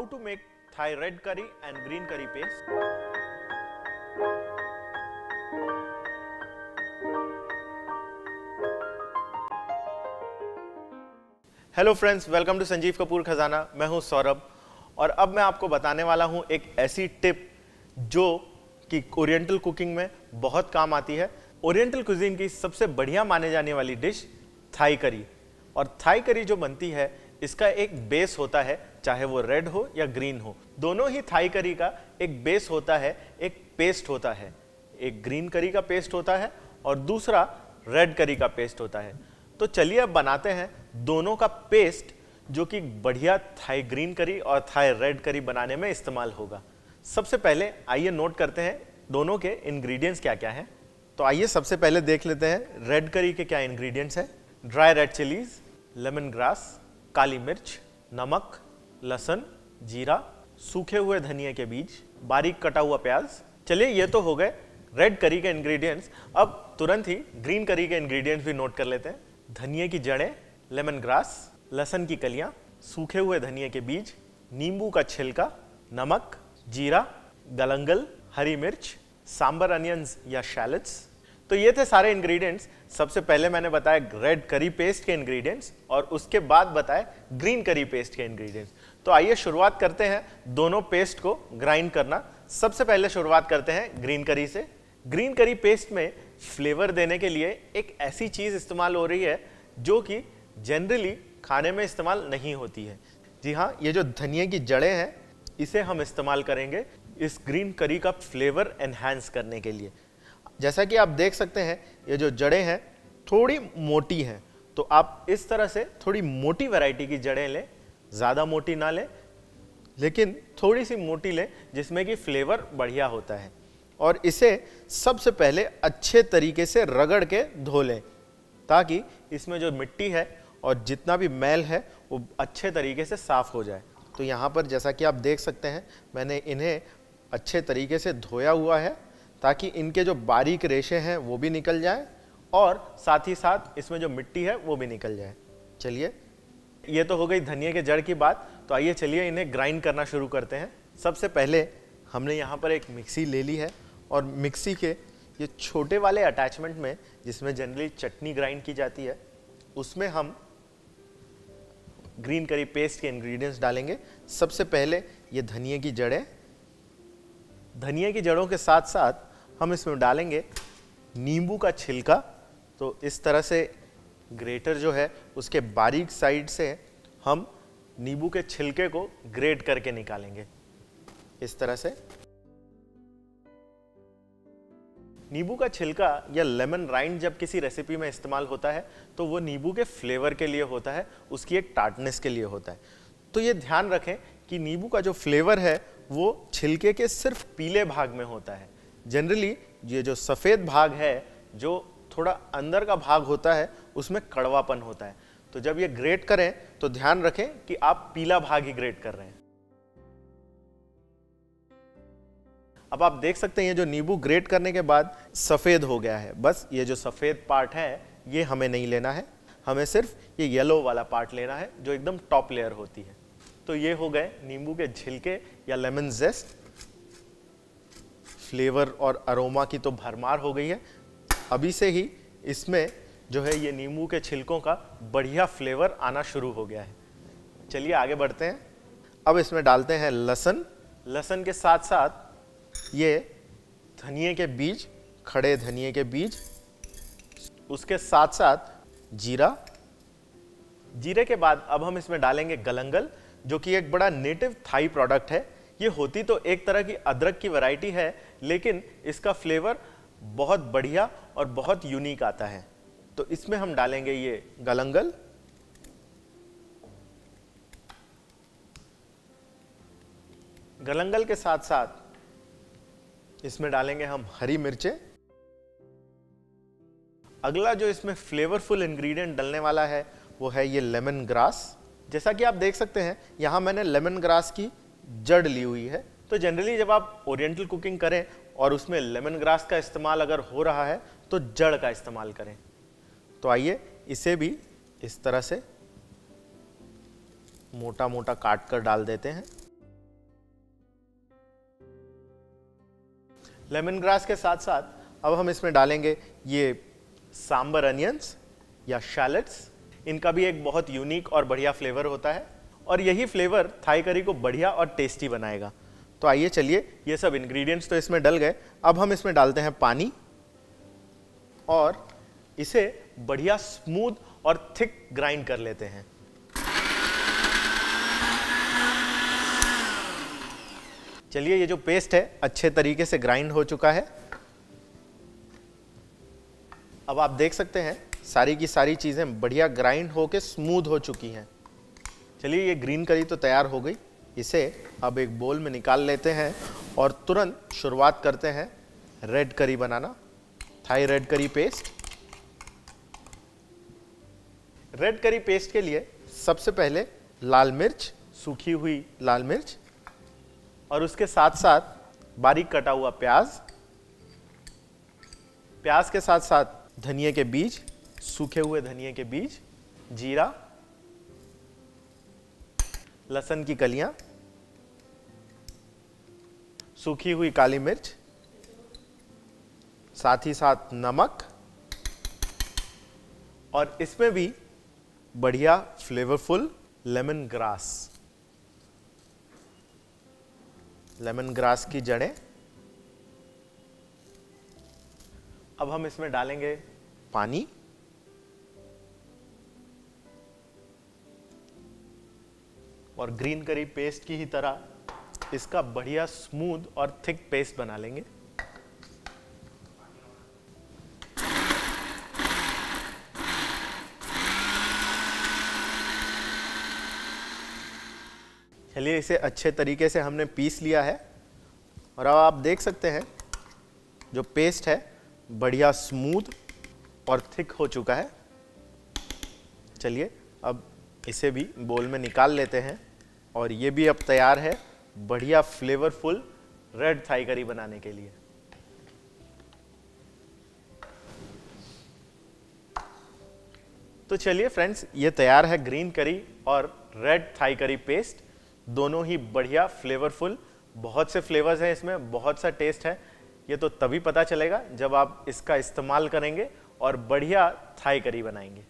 how to make Thai red curry and green curry paste. Hello friends, welcome to Sanjeev Kapoor Khazana. मैं हूं सौरभ और अब मैं आपको बताने वाला हूं एक ऐसी टिप जो कि ओरिएंटल कुकिंग में बहुत काम आती है। ओरिएंटल कुजीन की सबसे बढ़िया माने जाने वाली डिश थाई करी। और थाई करी जो बनती है इसका एक बेस होता है, चाहे वो रेड हो या ग्रीन हो। दोनों ही थाई करी का एक बेस होता है, एक पेस्ट होता है। एक ग्रीन करी का पेस्ट होता है और दूसरा रेड करी का पेस्ट होता है। तो चलिए अब बनाते हैं दोनों का पेस्ट, जो कि बढ़िया थाई ग्रीन करी और थाई रेड करी बनाने में इस्तेमाल होगा। सबसे पहले आइए नोट करते हैं दोनों के इंग्रेडिएंट्स क्या क्या हैं। तो आइए सबसे पहले देख लेते हैं रेड करी के क्या इंग्रेडिएंट्स हैं। Dry red chillies, lemon grass, काली मिर्च, नमक, लहसुन, जीरा, सूखे हुए धनिया के बीज, बारीक कटा हुआ प्याज। चलिए ये तो हो गए रेड करी के इंग्रेडिएंट्स। अब तुरंत ही ग्रीन करी के इंग्रेडिएंट्स भी नोट कर लेते हैं। धनिया की जड़ें, लेमन ग्रास, लहसुन की कलियां, सूखे हुए धनिया के बीज, नींबू का छिलका, नमक, जीरा, गलंगल, हरी मिर्च, सांबर अनियंस या शैलट्स। तो ये थे सारे इंग्रेडिएंट्स। सबसे पहले मैंने बताया रेड करी पेस्ट के इंग्रेडिएंट्स और उसके बाद बताया ग्रीन करी पेस्ट के इंग्रेडिएंट्स। तो आइए शुरुआत करते हैं दोनों पेस्ट को ग्राइंड करना। सबसे पहले शुरुआत करते हैं ग्रीन करी से। ग्रीन करी पेस्ट में फ्लेवर देने के लिए एक ऐसी चीज इस्तेमाल हो रही है जो कि जनरली खाने में इस्तेमाल नहीं होती है। जी हाँ, ये जो धनिया की जड़ें हैं इसे हम इस्तेमाल करेंगे इस ग्रीन करी का फ्लेवर एनहांस करने के लिए। जैसा कि आप देख सकते हैं ये जो जड़ें हैं थोड़ी मोटी हैं, तो आप इस तरह से थोड़ी मोटी वैरायटी की जड़ें लें। ज़्यादा मोटी ना लें, लेकिन थोड़ी सी मोटी लें जिसमें कि फ्लेवर बढ़िया होता है। और इसे सबसे पहले अच्छे तरीके से रगड़ के धो लें ताकि इसमें जो मिट्टी है और जितना भी मैल है वो अच्छे तरीके से साफ हो जाए। तो यहाँ पर जैसा कि आप देख सकते हैं मैंने इन्हें अच्छे तरीके से धोया हुआ है ताकि इनके जो बारीक रेशे हैं वो भी निकल जाए और साथ ही साथ इसमें जो मिट्टी है वो भी निकल जाए। चलिए, ये तो हो गई धनिया के जड़ की बात। तो आइए चलिए इन्हें ग्राइंड करना शुरू करते हैं। सबसे पहले हमने यहाँ पर एक मिक्सी ले ली है और मिक्सी के ये छोटे वाले अटैचमेंट में जिसमें जनरली चटनी ग्राइंड की जाती है उसमें हम ग्रीन करी पेस्ट के इंग्रेडिएंट्स डालेंगे। सबसे पहले ये धनिया की जड़ें। धनिया की जड़ों के साथ साथ हम इसमें डालेंगे नींबू का छिलका। तो इस तरह से ग्रेटर जो है उसके बारीक साइड से हम नींबू के छिलके को ग्रेट करके निकालेंगे इस तरह से। नींबू का छिलका या लेमन राइंड जब किसी रेसिपी में इस्तेमाल होता है तो वो नींबू के फ्लेवर के लिए होता है, उसकी एक टार्टनेस के लिए होता है। तो ये ध्यान रखें कि नींबू का जो फ्लेवर है वो छिलके के सिर्फ पीले भाग में होता है। जनरली ये जो सफ़ेद भाग है, जो थोड़ा अंदर का भाग होता है, उसमें कड़वापन होता है। तो जब ये ग्रेट करें तो ध्यान रखें कि आप पीला भाग ही ग्रेट कर रहे हैं। अब आप देख सकते हैं ये जो नींबू ग्रेट करने के बाद सफ़ेद हो गया है। बस ये जो सफ़ेद पार्ट है ये हमें नहीं लेना है, हमें सिर्फ ये येलो वाला पार्ट लेना है जो एकदम टॉप लेयर होती है। तो ये हो गए नींबू के छिलके या लेमन जेस्ट। फ्लेवर और अरोमा की तो भरमार हो गई है। अभी से ही इसमें जो है ये नींबू के छिलकों का बढ़िया फ्लेवर आना शुरू हो गया है। चलिए आगे बढ़ते हैं। अब इसमें डालते हैं लहसुन। लहसुन के साथ साथ ये धनिए के बीज, खड़े धनिए के बीज, उसके साथ साथ जीरा। जीरे के बाद अब हम इसमें डालेंगे गलंगल, जो कि एक बड़ा नेटिव थाई प्रोडक्ट है। ये होती तो एक तरह की अदरक की वैरायटी है, लेकिन इसका फ्लेवर बहुत बढ़िया और बहुत यूनिक आता है। तो इसमें हम डालेंगे ये गलंगल। गलंगल के साथ साथ इसमें डालेंगे हम हरी मिर्चें। अगला जो इसमें फ्लेवरफुल इंग्रेडिएंट डलने वाला है वो है ये लेमन ग्रास। जैसा कि आप देख सकते हैं यहाँ मैंने लेमन ग्रास की जड़ ली हुई है। तो जनरली जब आप ओरिएंटल कुकिंग करें और उसमें लेमन ग्रास का इस्तेमाल अगर हो रहा है तो जड़ का इस्तेमाल करें। तो आइए इसे भी इस तरह से मोटा मोटा काट कर डाल देते हैं। लेमन ग्रास के साथ साथ अब हम इसमें डालेंगे ये सांबर अनियंस या शैलेट्स। इनका भी एक बहुत यूनिक और बढ़िया फ्लेवर होता है और यही फ्लेवर थाई करी को बढ़िया और टेस्टी बनाएगा। तो आइए चलिए, ये सब इंग्रेडिएंट्स तो इसमें डल गए, अब हम इसमें डालते हैं पानी और इसे बढ़िया स्मूथ और थिक ग्राइंड कर लेते हैं। चलिए, ये जो पेस्ट है अच्छे तरीके से ग्राइंड हो चुका है। अब आप देख सकते हैं सारी की सारी चीजें बढ़िया ग्राइंड होके स्मूथ हो चुकी हैं। चलिए, ये ग्रीन करी तो तैयार हो गई। इसे अब एक बोल में निकाल लेते हैं और तुरंत शुरुआत करते हैं रेड करी बनाना, Thai red curry paste. Red curry paste के लिए सबसे पहले लाल मिर्च, सूखी हुई लाल मिर्च, और उसके साथ साथ बारीक कटा हुआ प्याज, प्याज के साथ साथ धनिए के बीज, सूखे हुए धनिए के बीज, जीरा, लहसुन की कलियां, सूखी हुई काली मिर्च, साथ ही साथ नमक, और इसमें भी बढ़िया flavourful lemon grass, lemon grass की जड़ें। अब हम इसमें डालेंगे पानी और ग्रीन करी पेस्ट की ही तरह इसका बढ़िया स्मूथ और थिक पेस्ट बना लेंगे। चलिए, इसे अच्छे तरीके से हमने पीस लिया है और अब आप देख सकते हैं जो पेस्ट है बढ़िया स्मूथ और थिक हो चुका है। चलिए, अब इसे भी बोल में निकाल लेते हैं और ये भी अब तैयार है बढ़िया फ्लेवरफुल रेड थाई करी बनाने के लिए। तो चलिए फ्रेंड्स, ये तैयार है ग्रीन करी और रेड थाई करी पेस्ट, दोनों ही बढ़िया फ्लेवरफुल। बहुत से फ्लेवर्स हैं इसमें, बहुत सा टेस्ट है। ये तो तभी पता चलेगा जब आप इसका इस्तेमाल करेंगे और बढ़िया थाई करी बनाएंगे।